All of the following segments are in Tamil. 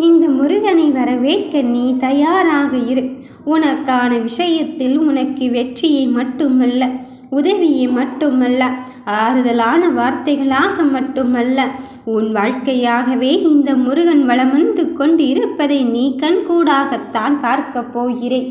இந்த முருகனை வரவேற்க நீ தயாராக இரு. உனக்கான விஷயத்தில் உனக்கு வெற்றியை மட்டுமல்ல, உதவியை மட்டுமல்ல, ஆறுதலான வார்த்தைகளாக மட்டுமல்ல, உன் வாழ்க்கையாகவே இந்த முருகன் வலம் வந்து கொண்டு இருப்பதை நீ கண்கூடாகத்தான் பார்க்கப் போகிறேன்.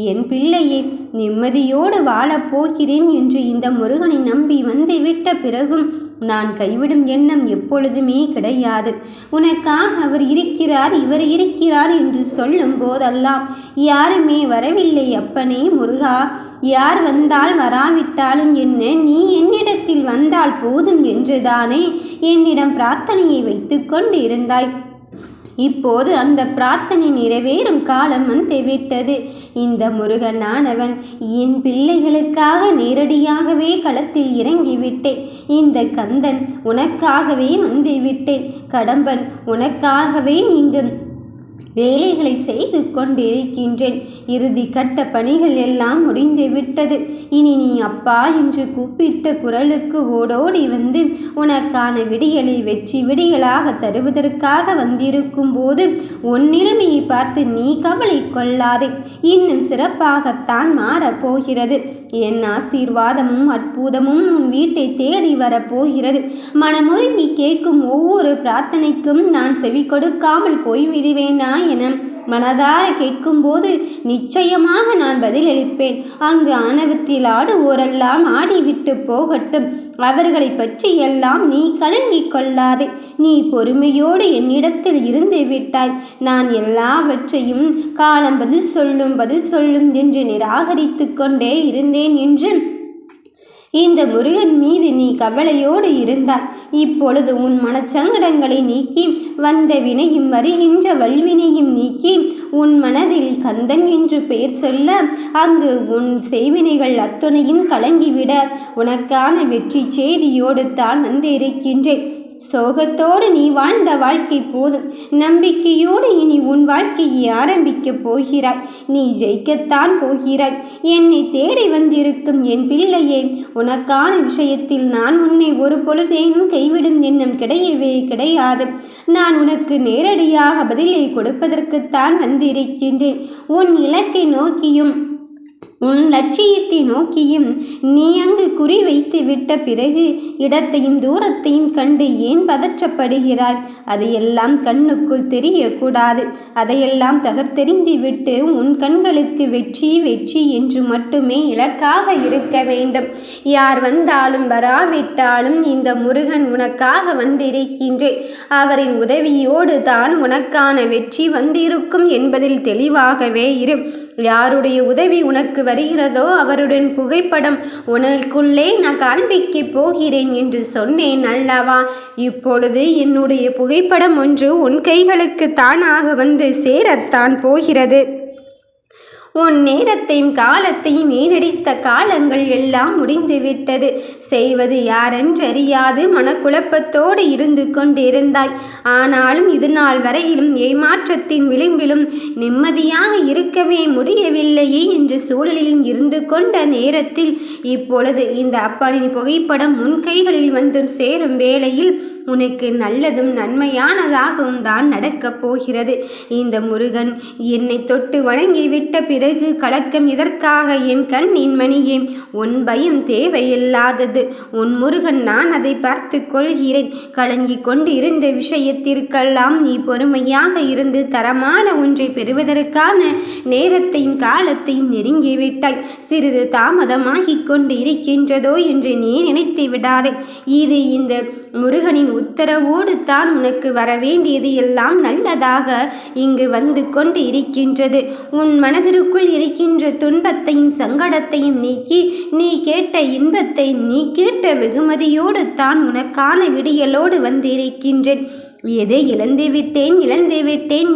என் பிள்ளையை நிம்மதியோடு வாழப்போகிறேன் என்று இந்த முருகனை நம்பி வந்து விட்ட பிறகும் நான் கைவிடும் எண்ணம் எப்பொழுதுமே கிடையாது. உனக்காக அவர் இருக்கிறார், இவர் இருக்கிறார் என்று சொல்லும் போதெல்லாம் யாருமே வரவில்லை அப்பனே முருகா. யார் வந்தால் வராவிட்டாலும் என்ன, நீ என்னிடத்தில் வந்தால் போதும் என்றுதானே என்னிடம் பிரார்த்தனையை வைத்து கொண்டு இருந்தாய். இப்போது அந்த பிரார்த்தனை நிறைவேறும் காலம் வந்துவிட்டது. இந்த முருகனானவன் என் பிள்ளைகளுக்காக நேரடியாகவே களத்தில் இறங்கிவிட்டேன். இந்த கந்தன் உனக்காகவே வந்துவிட்டேன். கடம்பன் உனக்காகவே இங்கு வேலைகளை செய்து கொண்டிருக்கின்றேன். இறுதி கட்ட பணிகள் எல்லாம் முடிந்து விட்டது. இனி நீ அப்பா என்று கூப்பிட்ட குரலுக்கு ஓடோடி வந்து உனக்கான விடியலை வெற்றி விடியலாக தருவதற்காக வந்திருக்கும் போது உன் நிலைமையை பார்த்து நீ கவலை கொள்ளாதே. இன்னும் சிறப்பாகத்தான் மாறப்போகிறது. என் ஆசீர்வாதமும் அற்புதமும் உன் வீட்டை தேடி வரப்போகிறது. மனமுருகி கேட்கும் ஒவ்வொரு பிரார்த்தனைக்கும் நான் செவி கொடுக்காமல் போய்விடுவேனா என மனதார கேட்கும்போது நிச்சயமாக நான் பதிலளிப்பேன். அங்கு ஆணவத்தில் ஆடுவோரெல்லாம் ஆடிவிட்டு போகட்டும். அவர்களை பற்றி எல்லாம் நீ கலங்கிக் கொள்ளாதே. நீ பொறுமையோடு என்னிடத்தில் இருந்து விட்டாய். நான் எல்லாவற்றையும் காலம் பதில் சொல்லும் என்று நிராகரித்து கொண்டே இருந்தேன் என்று இந்த முருகன் மீது நீ கவலையோடு இருந்தாய். இப்பொழுது உன் மனச்சங்கடங்களை நீக்கி, வந்த வினையும் வருகின்ற வல்வினையும் நீக்கி, உன் மனதில் கந்தன் என்று பெயர் சொல்ல அங்கு உன் செய்வினைகள் அத்துணையும் கலங்கிவிட உனக்கான வெற்றி செய்தியோடு தான் வந்திருக்கின்றேன். சோகத்தோடு நீ வாழ்ந்த வாழ்க்கை போதும். நம்பிக்கையோடு இனி உன் வாழ்க்கையை ஆரம்பிக்கப் போகிறாய். நீ ஜெயிக்கத்தான் போகிறாய். என்னை தேடி வந்திருக்கும் என் பிள்ளையே, உனக்கான விஷயத்தில் நான் உன்னை ஒரு பொழுதேனும் கைவிடும் எண்ணம் கிடையவே கிடையாது. நான் உனக்கு நேரடியாக பதிலை கொடுப்பதற்குத்தான் வந்திருக்கின்றேன். உன் இலக்கை நோக்கியும் உன் லட்சியத்தை நோக்கியும் நீ அங்கு குறி வைத்து விட்ட பிறகு இடத்தையும் தூரத்தையும் கண்டு ஏன் பதற்றப்படுகிறாய்? அதையெல்லாம் கண்ணுக்குள் தெரியக்கூடாது. அதையெல்லாம் தகர்த்தெறிந்து விட்டு உன் கண்களுக்கு வெற்றி வெற்றி என்று மட்டுமே இலக்காக இருக்க வேண்டும். யார் வந்தாலும் வராவிட்டாலும் இந்த முருகன் உனக்காக வந்திருக்கின்றேன். அவரின் உதவியோடு தான் உனக்கான வெற்றி வந்திருக்கும் என்பதில் தெளிவாகவே இரு. யாருடைய உதவி உனக்கு வருகிறதோ அவருடன் புகைப்படம் உனக்குள்ளே நான் காண்பிக்கப் போகிறேன் என்று சொன்னேன் அல்லவா? இப்பொழுது என்னுடைய புகைப்படம் ஒன்று உன் கைகளுக்கு தானாக வந்து சேரத்தான் போகிறது. உன் நேரத்தையும் காலத்தையும் ஏறடித்த காலங்கள் எல்லாம் முடிந்துவிட்டது. செய்வது யாரென்றறியாது மனக்குழப்பத்தோடு இருந்து கொண்டிருந்தாய். ஆனாலும் இது நாள் வரையிலும் ஏமாற்றத்தின் விளிம்பிலும் நிம்மதியாக இருக்கவே முடியவில்லையே என்ற சூழலில் இருந்து கொண்ட நேரத்தில் இப்பொழுது இந்த அப்பனின் புகைப்படம் உன் கைகளில் வந்து சேரும் வேளையில் உனக்கு நல்லதும் நன்மையானதாகவும் தான் நடக்கப் போகிறது. இந்த முருகன் என்னை தொட்டு வணங்கிவிட்ட பிறகு கலக்கம் இதற்காக என் கண்ணின் மணியே, உன் பயம் தேவையில்லாதது. உன் முருகன் நான் அதை பார்த்து கொள்கிறேன். கலங்கி கொண்டு இருந்த விஷயத்திற்கெல்லாம் நீ பொறுமையாக இருந்து தரமான ஒன்றை பெறுவதற்கான நேரத்தையும் காலத்தையும் நெருங்கிவிட்டாய். சிறிது தாமதமாகிக் கொண்டு இருக்கின்றதோ என்று நீ நினைத்து விடாதே. இது இந்த முருகனின் உத்தரவோடு தான் உனக்கு வரவேண்டியது எல்லாம் நல்லதாக இங்கு வந்து கொண்டு இருக்கின்றது. உன் மனதிற்குள் இருக்கின்ற துன்பத்தையும் சங்கடத்தையும் நீக்கி நீ கேட்ட இன்பத்தை நீ கேட்ட வெகுமதியோடு தான் உனக்கான விடியலோடு வந்திருக்கின்றேன். எதை இழந்துவிட்டேன்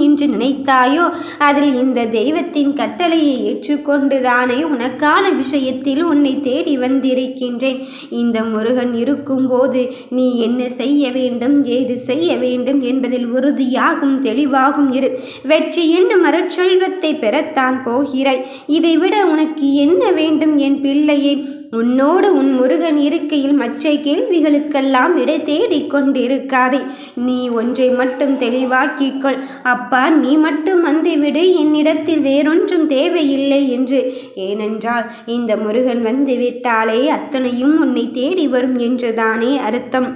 என்று நினைத்தாயோ அதில் இந்த தெய்வத்தின் கட்டளையை ஏற்றுக்கொண்டுதானே உனக்கான விஷயத்தில் உன்னை தேடி வந்திருக்கின்றேன். இந்த முருகன் இருக்கும்போது நீ என்ன செய்ய வேண்டும், ஏது செய்ய வேண்டும் என்பதில் உறுதியாகும் தெளிவாகும் இரு. வெற்றி என்னும் அருட்செல்வத்தை பெறத்தான் போகிறாய். இதைவிட உனக்கு என்ன வேண்டும் என் பிள்ளையே? உன்னோடு உன் முருகன் இருக்கையில் மற்ற கேள்விகளுக்கெல்லாம் விடை தேடிக் கொண்டிருக்காதே. நீ ஒன்றை மட்டும் தெளிவாக்கிக்கொள். அப்பா, நீ மட்டும் வந்துவிடு, என்னிடத்தில் வேறொன்றும் தேவையில்லை என்று. ஏனென்றால் இந்த முருகன் வந்துவிட்டாலே அத்தனையும் உன்னை தேடி வரும் என்றுதானே அர்த்தம்.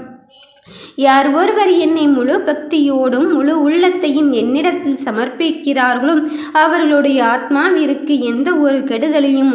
யார் ஒருவர் என்னை முழு பக்தியோடும் முழு உள்ளத்தையும் என்னிடத்தில் சமர்ப்பிக்கிறார்களோ அவர்களுடைய ஆத்மாவிற்கு எந்த ஒரு கெடுதலையும்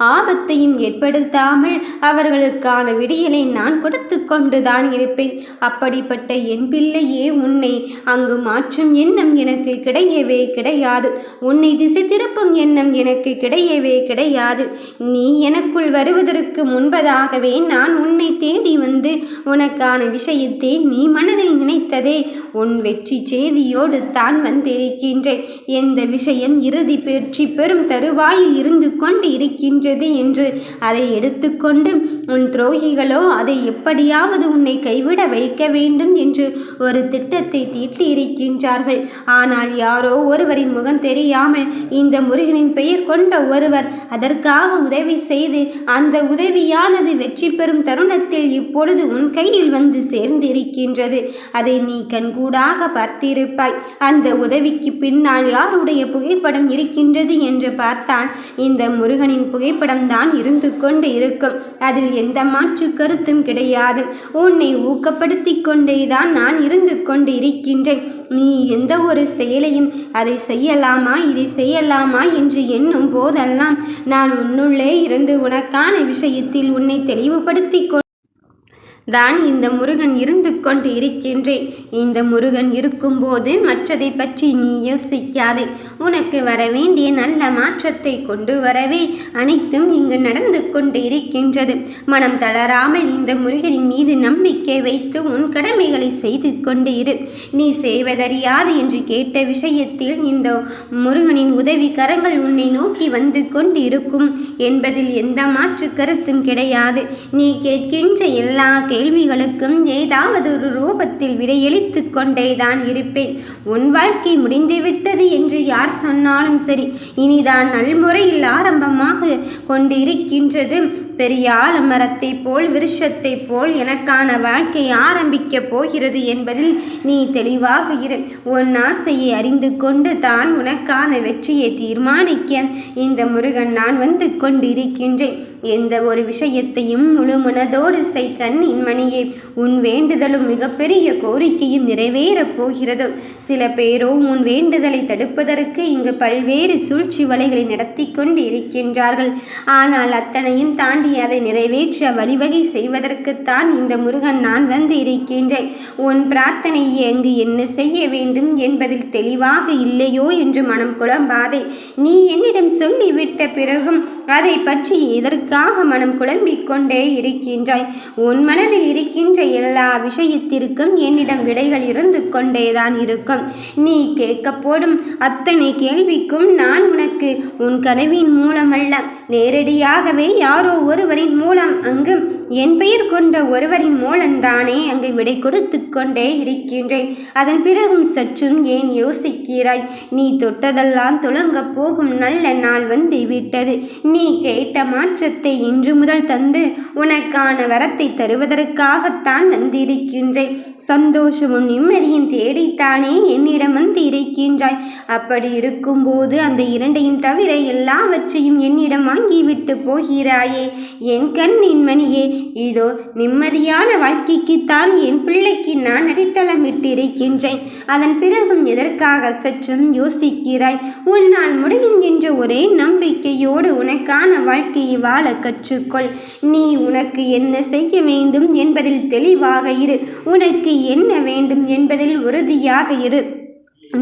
ஆபத்தையும் ஏற்படுத்தாமல் அவர்களுக்கான விடியலை நான் கொடுத்து கொண்டுதான் இருப்பேன். அப்படிப்பட்ட என் பிள்ளையே, உன்னை அங்கு மாற்றும் எண்ணம் எனக்கு கிடையவே கிடையாது. உன்னை திசை திருப்பும் எண்ணம் எனக்கு கிடையவே கிடையாது. நீ எனக்குள் வருவதற்கு முன்பதாகவே நான் உன்னை தேடி வந்து உனக்கான விஷயத்தை நீ மனதில் நினைத்ததே உன் வெற்றி செய்தியோடு தான் வந்திருக்கின்றேன். எந்த விஷயம் இறுதி பெற்றி பெறும் தருவாயில் இருந்து கொண்டு இருக்கின்றது என்று அதை எடுத்துக்கொண்டு உன் துரோகிகளோ அதை எப்படியாவது உன்னை கைவிட வைக்க வேண்டும் என்று ஒரு திட்டத்தை தீட்டியிருக்கின்றார்கள். ஆனால் யாரோ ஒருவரின் முகம் தெரியாமல் இந்த முருகனின் பெயர் கொண்ட ஒருவர் அதற்காக உதவி செய்து அந்த உதவியானது வெற்றி பெறும் தருணத்தில் இப்பொழுது உன் கையில் வந்து சேர்ந்திருக்கின்றது. அதை நீ கண்கூடாக பார்த்திருப்பாய். அந்த உதவிக்கு பின்னால் யாருடைய புகைப்படம் இருக்கின்றது என்று பார்த்தால் இந்த முருகனின் புகைப்படம் தான் இருந்து கொண்டு இருக்கும். அதில் எந்த மாற்று கருத்தும் கிடையாது. உன்னை ஊக்கப்படுத்தி கொண்டேதான் நான் இருந்து கொண்டு இருக்கின்றேன். நீ எந்த ஒரு செயலையும் அதை செய்யலாமா இதை செய்யலாமா என்று எண்ணும் போதெல்லாம் நான் உன்னுள்ளே இருந்து உனக்கான விஷயத்தில் உன்னை தெளிவுபடுத்தி தான் இந்த முருகன் இருந்து கொண்டு இருக்கின்றேன். இந்த முருகன் இருக்கும்போது மற்றதை பற்றி நீ யோசிக்காதே. உனக்கு வரவேண்டிய நல்ல மாற்றத்தை கொண்டு வரவே அனைத்தும் இங்கு நடந்து கொண்டு இருக்கின்றது. மனம் தளராமல் இந்த முருகனின் மீது நம்பிக்கை வைத்து உன் கடமைகளை செய்து கொண்டு இரு. நீ செய்வதறியாது என்று கேட்ட விஷயத்தில் இந்த முருகனின் உதவி கரங்கள் உன்னை நோக்கி வந்து கொண்டு இருக்கும் என்பதில் எந்த மாற்று கருத்தும் கிடையாது. நீ கேட்கின்ற எல்லா கேள்விகளுக்கும் ஏதாவது ஒரு ரூபத்தில் விடையளித்து கொண்டேதான் இருப்பேன். உன் வாழ்க்கை முடிந்துவிட்டது என்று யார் சொன்னாலும் சரி, இனிதான் நல்முறையில் ஆரம்பமாக கொண்டு இருக்கின்றது. பெரிய ஆலமரத்தை போல் விருஷத்தை போல் எனக்கான வாழ்க்கை ஆரம்பிக்கப் போகிறது என்பதில் நீ தெளிவாக இரு. உன் ஆசையை அறிந்து கொண்டு தான் உனக்கான வெற்றியை தீர்மானிக்க இந்த முருகன் நான் வந்து கொண்டிருக்கின்றேன். எந்த ஒரு விஷயத்தையும் முழு மனதோடு செய் கண்ணின் மணியே. உன் வேண்டுதலும் மிகப்பெரிய கோரிக்கையும் நிறைவேறப் போகிறது. சில பேரோ உன் வேண்டுதலை தடுப்பதற்கு இங்கு பல்வேறு சூழ்ச்சி வலைகளை நடத்தி கொண்டு இருக்கின்றார்கள். ஆனால் அத்தனையும் தாண்டி அதை நிறைவேற்ற வழிவகை செய்வதற்குத்தான் இந்த முருகன் நான் வந்து இருக்கின்றேன். உன் பிரார்த்தனையை அங்கு என்ன செய்ய வேண்டும் என்பதில் தெளிவாக இல்லையோ என்று மனம் குழம்பாதே. நீ என்னிடம் சொல்லிவிட்ட பிறகும் அதை பற்றி எதற்காக மனம் குழம்பிக் கொண்டே இருக்கின்றாய்? உன் மனதில் இருக்கின்ற எல்லா விஷயத்திற்கும் என்னிடம் விடைகள் இருந்து கொண்டேதான் இருக்கும். நீ கேட்க போடும் அத்தனை கேள்விக்கும் நான் உனக்கு உன் கனவின் மூலமல்ல, நேரடியாகவே யாரோ ஒருவரின் மூலம், அங்கு என் பெயர் கொண்ட ஒருவரின் மூலம்தானே அங்கு விடை கொடுத்து கொண்டே இருக்கின்றேன். அதன் பிறகும் சற்றும் ஏன் யோசிக்கிறாய்? நீ தொட்டதெல்லாம் துளங்கப் போகும் நல்ல நாள் வந்து விட்டது. நீ கேட்ட மாற்றத்தை இன்று முதல் தந்து உனக்கான வரத்தை தருவதற்காகத்தான் வந்திருக்கின்றேன். சந்தோஷமும் நிம்மதியும் தேடித்தானே என்னிடம் வந்து இருக்கின்றாய். அப்படி இருக்கும்போது அந்த இரண்டையும் தவிர எல்லாவற்றையும் என்னிடம் வாங்கிவிட்டு போகிறாயே என் கண்ணின் மணியே. இதோ நிம்மதியான வாழ்க்கைக்குத்தான் என் பிள்ளைக்கு நான் அடித்தளம் விட்டிருக்கின்றேன். அதன் பிறகும் எதற்காக சற்றும் யோசிக்கிறாய்? உன்னால் முடியும் என்ற ஒரே நம்பிக்கையோடு உனக்கான வாழ்க்கையை வாழ கற்றுக்கொள். நீ உனக்கு என்ன செய்ய வேண்டும் என்பதில் தெளிவாக இரு. உனக்கு என்ன வேண்டும் என்பதில் உறுதியாக இரு.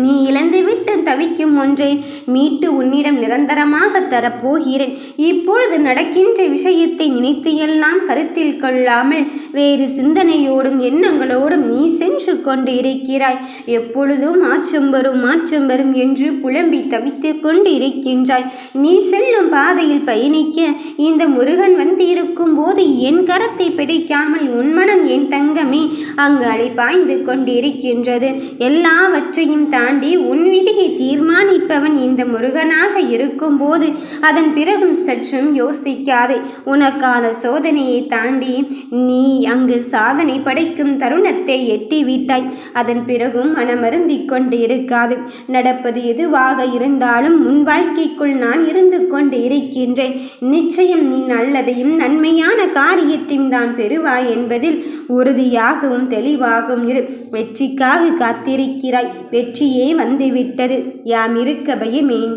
நீ இழந்துவிட்டு தவிக்கும் ஒன்றை மீட்டு உன்னிடம் நிரந்தரமாக தரப்போகிறேன். இப்பொழுது நடக்கின்ற விஷயத்தை நினைத்து எல்லாம் கருத்தில் கொள்ளாமல் வேறு சிந்தனையோடும் எண்ணங்களோடும் நீ சென்று கொண்டு இருக்கிறாய். எப்பொழுதும் மாற்றம் வரும் என்று புலம்பி தவித்து கொண்டு இருக்கின்றாய். நீ செல்லும் பாதையில் பயணிக்க இந்த முருகன் வந்து இருக்கும் போது என் கரத்தை பிடிக்காமல் உன் மனம் என் தங்கமே அங்கு அலைபாய்ந்து கொண்டிருக்கின்றது. எல்லாவற்றையும் தாண்டி உன் விதியை தீர்மானிப்பவன் இந்த முருகனாக இருக்கும்போது அதன் பிறகும் சற்றும் யோசிக்காதே. உனக்கான சோதனையை தாண்டி நீ அங்கு சாதனை படைக்கும் தருணத்தை எட்டிவிட்டாய். அதன் பிறகும் மனமருந்திக் கொண்டு இருக்காது. நடப்பது எதுவாக இருந்தாலும் உன் வாழ்க்கைக்குள் நான் இருந்து கொண்டு இருக்கின்றேன். நிச்சயம் நீ நல்லதையும் நன்மையான காரியத்தையும் தான் பெறுவாய் என்பதில் உறுதியாகவும் தெளிவாகவும் இரு. வெற்றிக்காக காத்திருக்கிறாய். வெற்றியே வந்துவிட்டது. யாம் இருக்க பயமேன்.